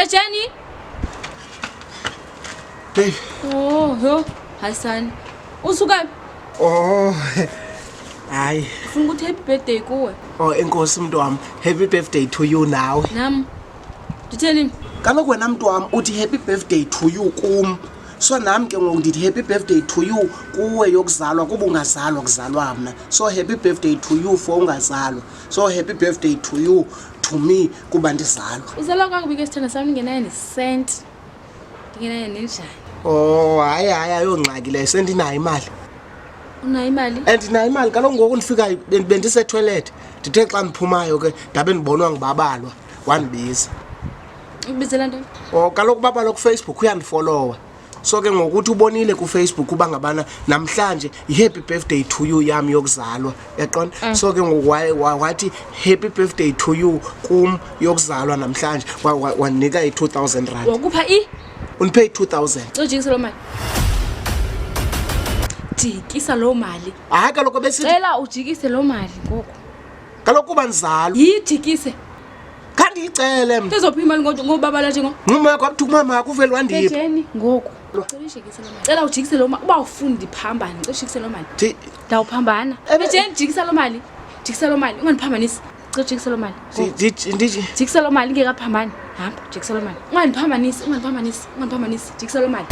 Jenny. Babe. Oh, yo. Hasani. Usuka. Oh. Hayi. Ufuna ukuthi happy birthday kuwe. Oh, enkosi mntu wami. Happy birthday to you now. Nam. Nditheni? Kaloku wena mntu wami uthi happy birthday to you kum. So nami ke ngoku ndithi happy birthday to you kuwe yokuzalwa kuba ungazalwa kuzalwa mna. So happy birthday to you for ungazalwa. So happy birthday to you to me kuba ndizalwa. Uzalwa kakubi ke sithanda sami ngenayo ne-cent. Ndingenayo nenjani. Oh, hayi ayongxaki leyo sendinayo imali. Unayo imali? Andinayo imali kaloku ngoku ndifikayo bendisetoilet. Ndithe xa ndiphumayo ke ndabe ndibonwa ngubabalwa wandibiza. Ubizela ntoni? Oh, kaloku babalwa ku-Facebook uyandifollowa. So ke ngokuthi ubonile ku-Facebook uba ngabana namhlanje i-happy birthday to you yami yokuzalwa yaqonda. So ke ngoku wathi happy birthday to you kum yokuzalwa namhlanje wanika i-2,000 rand. Wakupha Uniphe i-2,000. Ujikisa lo mali. Jikisa lo mali. Hayi kaloku besithi Cela ujikise lo mali ngoku. kaloku kuba ndizalwa. Yijikise. Khandiyicele mna. Uzophi imali ngobabala nje ngo? Nquma yakho abuthi kumama kuvele wandipha. Jenny ngoku. Cela ujikise lo mali. Uba ufundi phambana, ujikise lo mali. Ndawuphambana. Jenny jikisa lo mali. Jikisa lo mali. Ungandiphambanisi. Jikisa lo mali. Jikisa lo mali ngekaphambani. Hamba, jikisa lo mali. Ungandiphambanisi. Jikisa lo mali.